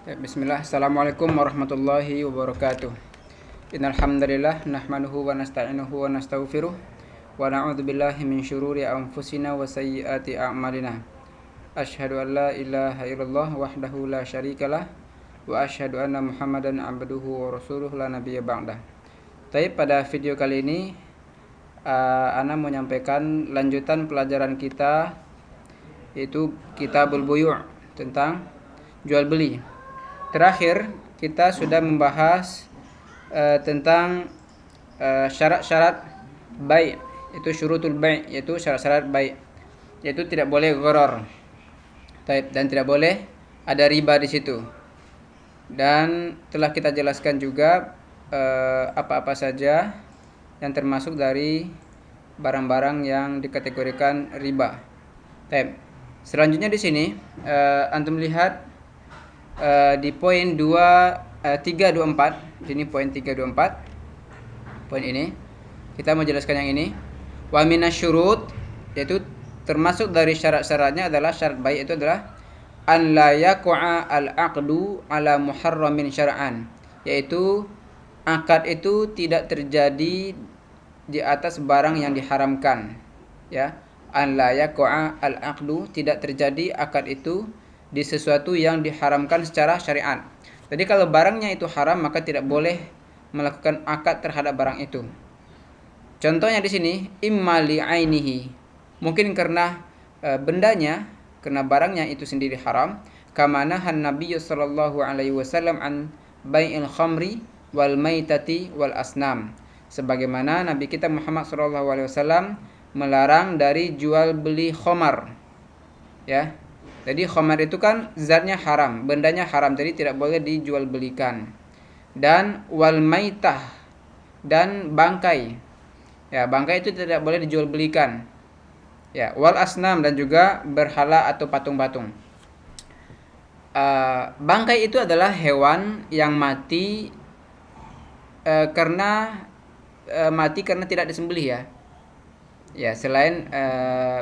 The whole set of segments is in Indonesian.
Bismillah, Assalamualaikum warahmatullahi wabarakatuh. Innal hamdalillah nahmaduhu wa nasta'inuhu wa nastaghfiruh wa na'udzu billahi min syururi anfusina wa sayyiati a'malina. Asyhadu an la ilaha illallah wahdahu la syarikalah wa asyhadu anna Muhammadan abduhu wa rasuluh la nabiyya ba'dah. Baik, pada video kali ini ana mau menyampaikan lanjutan pelajaran kita, yaitu Kitabul Buyu' tentang jual beli. Terakhir kita sudah membahas tentang syarat-syarat bai', itu syurutul bai', yaitu syarat-syarat bai', yaitu tidak boleh gharar, dan tidak boleh ada riba di situ. Dan telah kita jelaskan juga apa-apa saja yang termasuk dari barang-barang yang dikategorikan riba. Selanjutnya di sini antum lihat di poin 324, ini poin 324. Poin ini kita mau jelaskan yang ini. Wa minasyurut, yaitu termasuk dari syarat-syaratnya adalah syarat bai' itu adalah an la yaqa al-aqdu ala muharramin syar'an, yaitu akad itu tidak terjadi di atas barang yang diharamkan, ya. An la yaqa al-aqdu, tidak terjadi akad itu di sesuatu yang diharamkan secara syariat. Jadi kalau barangnya itu haram, maka tidak boleh melakukan akad terhadap barang itu. Contohnya di sini imma li ainihi, mungkin karena bendanya, karena barangnya itu sendiri haram. Kama nahan Nabi sallallahu alaihi wasallam an bai'il khamri wal maitati wal asnam, sebagaimana Nabi kita Muhammad sallallahu alaihi wasallam melarang dari jual beli khamar, ya. Jadi khamar itu kan zatnya haram, bendanya haram, jadi tidak boleh dijual belikan. Dan wal maitah, dan bangkai, ya, bangkai itu tidak boleh dijual belikan, ya. Wal asnam, dan juga berhala atau patung-patung. Bangkai itu adalah hewan yang mati karena tidak disembelih, ya. Ya, selain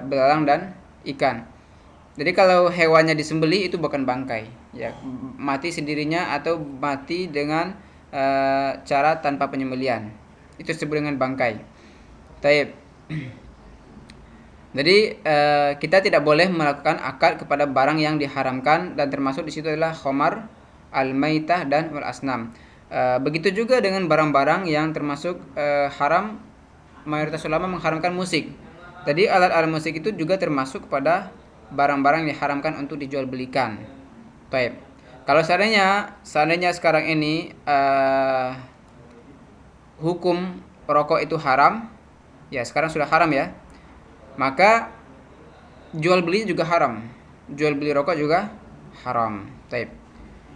belalang dan ikan. Jadi kalau hewannya disembelih itu bukan bangkai, ya, mati sendirinya atau mati dengan cara tanpa penyembelihan, itu disebut dengan bangkai. Taib. Jadi kita tidak boleh melakukan akad kepada barang yang diharamkan, dan termasuk di situ adalah khamar, al-maitah, dan wal asnam. Begitu juga dengan barang-barang yang termasuk haram. Mayoritas ulama mengharamkan musik. Jadi alat-alat musik itu juga termasuk kepada barang-barang yang diharamkan untuk dijual belikan. Baik. Kalau seandainya sekarang ini hukum rokok itu haram, ya, sekarang sudah haram, ya, maka jual beli juga haram. Jual beli rokok juga haram. Baik.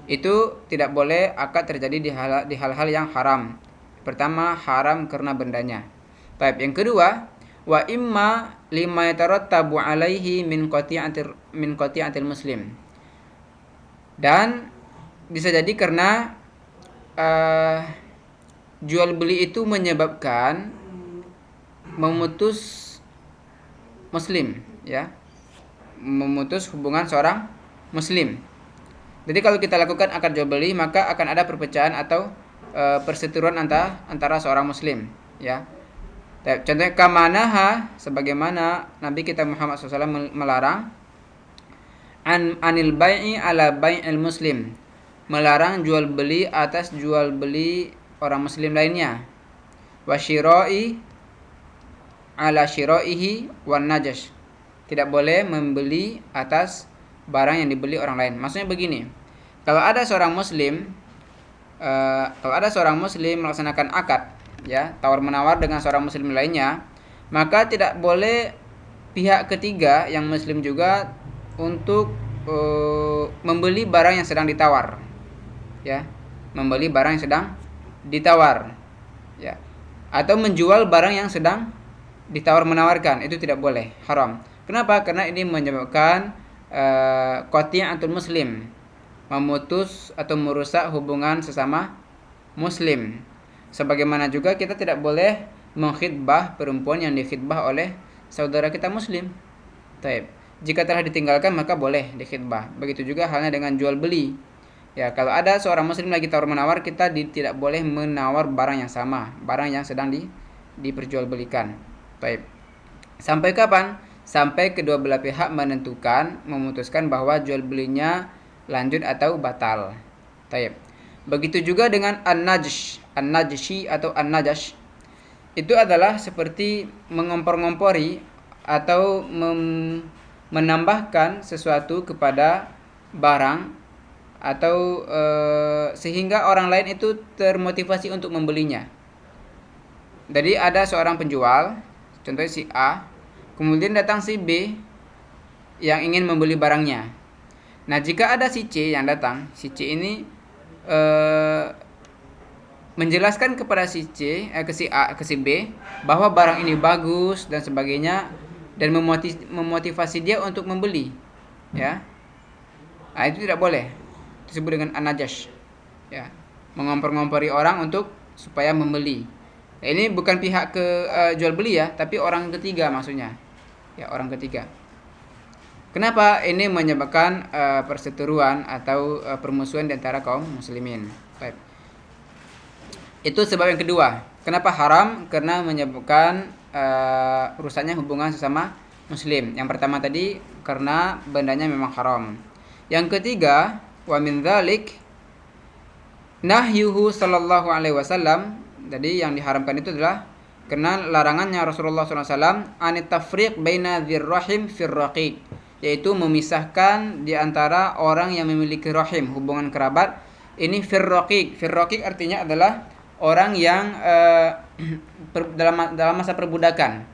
Itu tidak boleh akad terjadi di hal-hal yang haram. Pertama, haram karena bendanya. Baik. Yang kedua, wa imma lima yatarattabu alaihi min qati'atil muslim, dan bisa jadi karena jual beli itu menyebabkan memutus muslim, ya, memutus hubungan seorang muslim. Jadi kalau kita lakukan akad jual beli, maka akan ada perpecahan atau perseteruan antara seorang muslim, ya. Contohnya kamanaha, sebagaimana Nabi kita Muhammad SAW melarang anil bai'i ala bai'il muslim, melarang jual beli atas jual beli orang muslim lainnya. Wa syira'i ala syira'ihi wan najas, tidak boleh membeli atas barang yang dibeli orang lain. Maksudnya begini, kalau ada seorang muslim melaksanakan akad, ya, tawar menawar dengan seorang muslim lainnya, maka tidak boleh pihak ketiga yang muslim juga untuk membeli barang yang sedang ditawar, ya, membeli barang yang sedang ditawar, ya, atau menjual barang yang sedang ditawar menawarkan, itu tidak boleh, haram. Kenapa? Karena ini menyebabkan qati'atul muslim, memutus atau merusak hubungan sesama muslim. Sebagaimana juga kita tidak boleh mengkhidbah perempuan yang dikhidbah oleh saudara kita muslim. Taib. Jika telah ditinggalkan maka boleh dikhidbah. Begitu juga halnya dengan jual beli. Ya, kalau ada seorang muslim lagi tawar-menawar, kita tidak boleh menawar barang yang sama, barang yang sedang diperjualbelikan. Baik. Sampai kapan? Sampai kedua belah pihak memutuskan bahwa jual belinya lanjut atau batal. Baik. Begitu juga dengan an-najshi atau an-najash. Itu adalah seperti mengompor-ngompori atau menambahkan sesuatu kepada barang atau sehingga orang lain itu termotivasi untuk membelinya. Jadi ada seorang penjual, contohnya si A, kemudian datang si B yang ingin membeli barangnya. Nah, jika ada si C yang datang, si C ini menjelaskan kepada si C, ke si A, ke si B bahwa barang ini bagus dan sebagainya, dan memotivasi dia untuk membeli, ya. Nah, itu tidak boleh. Disebut dengan anajash, ya, mengompor-ngompori orang untuk supaya membeli. Nah, ini bukan pihak jual beli ya, tapi orang ketiga maksudnya, ya, orang ketiga. Kenapa ini menyebabkan perseteruan atau permusuhan di antara kaum muslimin? Baik. Itu sebab yang kedua. Kenapa haram? Karena menyebabkan rusaknya hubungan sesama muslim. Yang pertama tadi karena bendanya memang haram. Yang ketiga, wa min dzalik nahyuhu sallallahu alaihi wasallam. Jadi yang diharamkan itu adalah karena larangannya Rasulullah SAW anit tafriq baina dzirrahim fir raqiq, yaitu memisahkan di antara orang yang memiliki rahim, hubungan kerabat ini fir raqiq. Fir raqiq artinya adalah orang yang dalam masa perbudakan.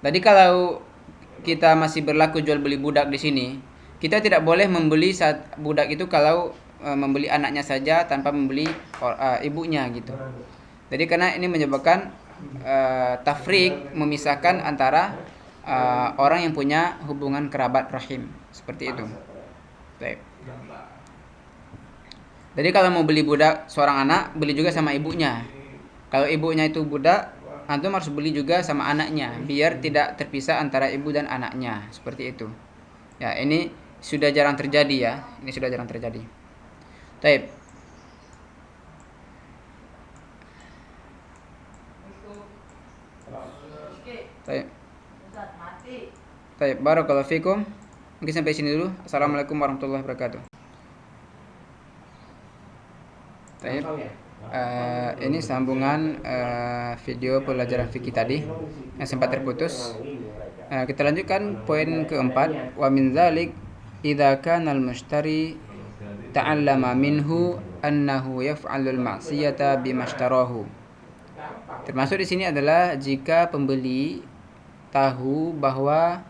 Jadi kalau kita masih berlaku jual beli budak di sini, kita tidak boleh membeli budak itu kalau membeli anaknya saja tanpa membeli ibunya gitu. Jadi karena ini menyebabkan tafrik, memisahkan antara orang yang punya hubungan kerabat rahim, seperti itu. Baik. Jadi kalau mau beli budak seorang anak, beli juga sama ibunya. Kalau ibunya itu budak, antum harus beli juga sama anaknya, biar tidak terpisah antara ibu dan anaknya, seperti itu. Ya, ini sudah jarang terjadi ya. Ini sudah jarang terjadi. Baik. Baik. Baik, barakallahu fikum. Mungkin sampai sini dulu. Assalamualaikum warahmatullahi wabarakatuh. Baik. Ini sambungan video pelajaran fikih tadi yang sempat terputus. Kita lanjutkan poin keempat. Wa min dzalik idza kana al-mushtari ta'allama minhu annahu yaf'alul ma'siyata bimashtarahu. Termasuk di sini adalah jika pembeli tahu bahwa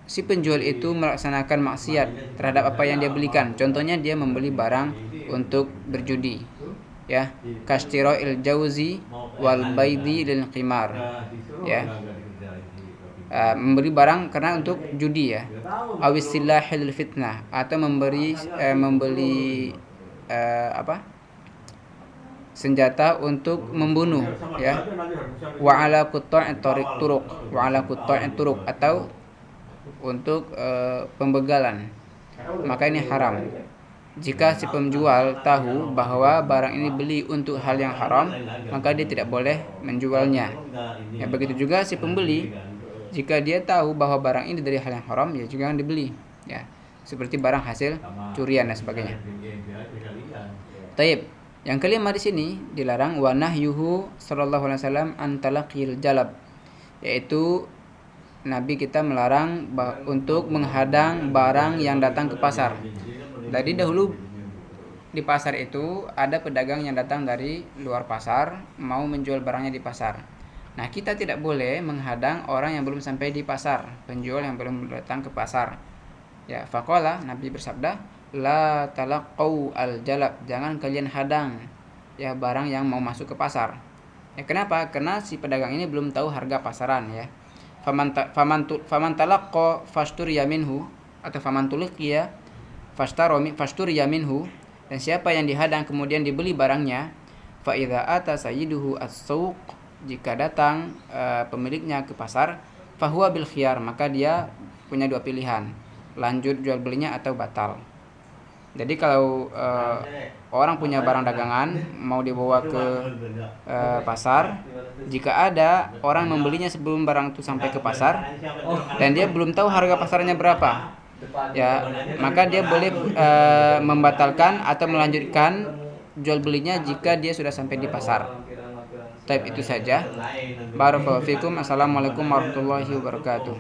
si penjual itu melaksanakan maksiat terhadap apa yang dia belikan. Contohnya dia membeli barang untuk berjudi, ya, kashtira'il jauzi wal baidi lil qimar, ya, membeli barang karena untuk judi, ya, awis silahil fitnah, atau membeli senjata untuk membunuh, ya, wa ala qutta'it turuq, atau untuk pembegalan. Maka ini haram. Jika si penjual tahu bahwa barang ini beli untuk hal yang haram, maka dia tidak boleh menjualnya. Ya, begitu juga si pembeli, jika dia tahu bahwa barang ini dari hal yang haram, ya juga jangan dibeli, ya, seperti barang hasil curian dan sebagainya. Taib. Yang kelima di sini dilarang wa nahyuhu sallallahu alaihi wasallam an talaqil jalab, yaitu Nabi kita melarang untuk menghadang barang yang datang ke pasar. Dari dahulu di pasar itu ada pedagang yang datang dari luar pasar mau menjual barangnya di pasar. Nah, kita tidak boleh menghadang orang yang belum sampai di pasar, penjual yang belum datang ke pasar. Ya, faqala, Nabi bersabda, la talaqau al-jalab, jangan kalian hadang ya barang yang mau masuk ke pasar. Ya, kenapa? Karena si pedagang ini belum tahu harga pasaran, ya. Faman talaqqa fashturiya minhu, atau faman tuliqiya fashturiya minhu, dan siapa yang dihadang kemudian dibeli barangnya, fa idza ata sayyiduhu as-suq, jika datang pemiliknya ke pasar, fahuwa bil khiyar, maka dia punya dua pilihan. lanjut jual belinya atau batal. Jadi kalau orang punya barang dagangan mau dibawa ke pasar, jika ada orang membelinya sebelum barang itu sampai ke pasar dan dia belum tahu harga pasarnya berapa, ya maka dia boleh membatalkan atau melanjutkan jual belinya jika dia sudah sampai di pasar. Type itu saja. Barakallahu fikum. Assalamualaikum warahmatullahi wabarakatuh.